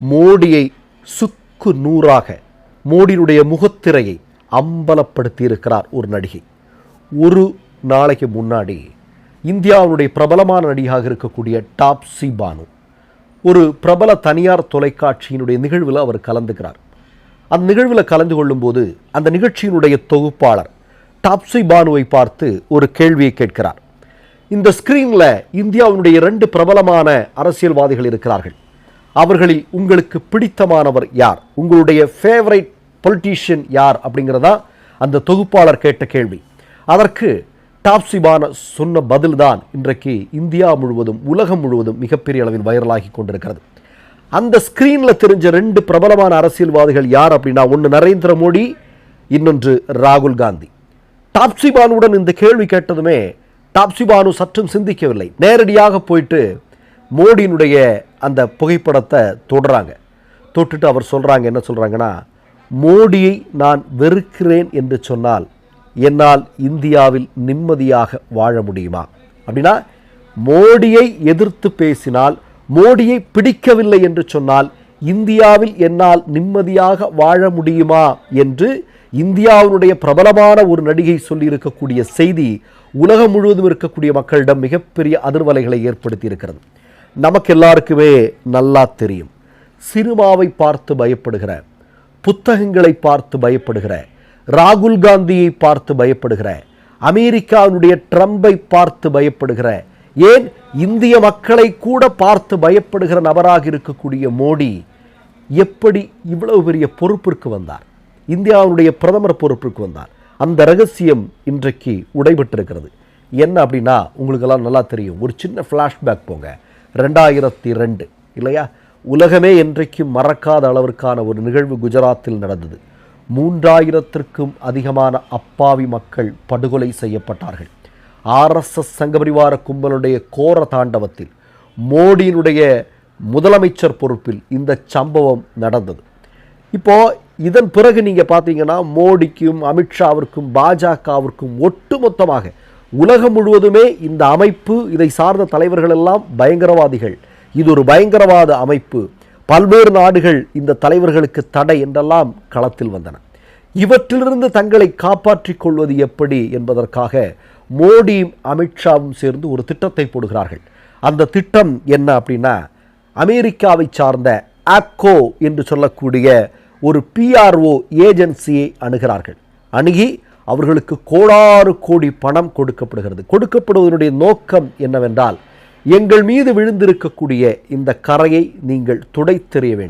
மோடியை சுக்கு நூறாக மோடியினுடைய முகத்திரையை அம்பலப்படுத்தி இருக்கிறார் ஒரு நடிகை. ஒரு நாளைக்கு முன்னாடி இந்தியாவுடைய பிரபலமான நடிகையாக இருக்கக்கூடிய டாப்ஸி பானு ஒரு பிரபல தனியார் தொலைக்காட்சியினுடைய நிகழ்வில் அவர் கலந்துக்கிறார். அந்த நிகழ்வில் கலந்து கொள்ளும்போது அந்த நிகழ்ச்சியினுடைய தொகுப்பாளர் டாப்ஸி பானுவை பார்த்து ஒரு கேள்வியை கேட்கிறார். இந்த ஸ்கிரீனில் இந்தியாவுடைய 2 பிரபலமான அரசியல்வாதிகள் இருக்கிறார்கள். அவர்களில் உங்களுக்கு பிடித்தமானவர் யார், உங்களுடைய ஃபேவரைட் பொலிட்டீஷியன் யார் அப்படிங்கிறதா அந்த தொகுப்பாளர் கேட்ட கேள்வி. அதற்கு டாப்ஸி பானு சொன்ன பதில் தான் இன்றைக்கு இந்தியா முழுவதும் உலகம் முழுவதும் மிகப்பெரிய அளவில் வைரலாகி கொண்டிருக்கிறது. அந்த ஸ்கிரீனில் தெரிஞ்ச 2 பிரபலமான அரசியல்வாதிகள் யார் அப்படின்னா, ஒன்று நரேந்திர மோடி, இன்னொன்று ராகுல் காந்தி. டாப்ஸி பானுடன் இந்த கேள்வி கேட்டதுமே டாப்ஸி பானு சற்றும் சிந்திக்கவில்லை. நேரடியாக போயிட்டு மோடியினுடைய அந்த புகைப்படத்தை தொடுறாங்க. தொட்டுட்டு அவர் சொல்கிறாங்க, என்ன சொல்கிறாங்கன்னா, மோடியை நான் வெறுக்கிறேன் என்று சொன்னால் என்னால் இந்தியாவில் நிம்மதியாக வாழ முடியுமா? அப்படின்னா மோடியை எதிர்த்து பேசினால், மோடியை பிடிக்கவில்லை என்று சொன்னால் இந்தியாவில் என்னால் நிம்மதியாக வாழ முடியுமா என்று இந்தியாவுடைய பிரபலமான ஒரு நடிகை சொல்லியிருக்கக்கூடிய செய்தி உலகம் முழுவதும் இருக்கக்கூடிய மக்களிடம் மிகப்பெரிய அதிர்வலைகளை ஏற்படுத்தி இருக்கிறது. நமக்கு எல்லாருக்குமே நல்லா தெரியும், சினிமாவை பார்த்து பயப்படுகிற, புத்தகங்களை பார்த்து பயப்படுகிற, ராகுல் காந்தியை பார்த்து பயப்படுகிற, அமெரிக்காவுடைய ட்ரம்பை பார்த்து பயப்படுகிற, ஏன் இந்திய மக்களை கூட பார்த்து பயப்படுகிற நபராக இருக்கக்கூடிய மோடி எப்படி இவ்வளவு பெரிய பொறுப்பிற்கு வந்தார், இந்தியாவுடைய பிரதமர் பொறுப்பிற்கு வந்தார்? அந்த ரகசியம் இன்றைக்கு உடைபட்டிருக்கிறது. என்ன அப்படின்னா, உங்களுக்கெல்லாம் நல்லா தெரியும். ஒரு சின்ன ஃப்ளாஷ்பேக் போங்க. 2002 இல்லையா, உலகமே என்றைக்கும் மறக்காத அளவிற்கான ஒரு நிகழ்வு குஜராத்தில் நடந்தது. 3000த்திற்கும் அதிகமான அப்பாவி மக்கள் படுகொலை செய்யப்பட்டார்கள். RSS சங்கபரிவார கும்பலுடைய கோர தாண்டவத்தில் மோடியினுடைய முதலமைச்சர் பொறுப்பில் இந்த சம்பவம் நடந்தது. இப்போது இதன் பிறகு நீங்கள் பார்த்தீங்கன்னா, மோடிக்கும் அமித்ஷாவிற்கும் பாஜகவிற்கும் ஒட்டுமொத்தமாக உலகம் முழுவதுமே இந்த அமைப்பு, இதை சார்ந்த தலைவர்கள் எல்லாம் பயங்கரவாதிகள், இது ஒரு பயங்கரவாத அமைப்பு, பல்வேறு நாடுகள் இந்த தலைவர்களுக்கு தடை என்றெல்லாம் களத்தில் வந்தன. இவற்றிலிருந்து தங்களை காப்பாற்றிக் கொள்வது எப்படி என்பதற்காக மோடியும் அமித்ஷாவும் சேர்ந்து ஒரு திட்டத்தை போடுகிறார்கள். அந்த திட்டம் என்ன அப்படின்னா, அமெரிக்காவை சார்ந்த ஆக்கோ என்று சொல்லக்கூடிய ஒரு PRO ஏஜென்சியை அணுகிறார்கள். அணுகி அவர்களுக்கு கோடாறு கோடி பணம் கொடுக்கப்படுகிறது. கொடுக்கப்படுவதனுடைய நோக்கம் என்னவென்றால், எங்கள் மீது விழுந்திருக்கக்கூடிய இந்த கரையை நீங்கள் துடைத்தெறிய வேண்டும்.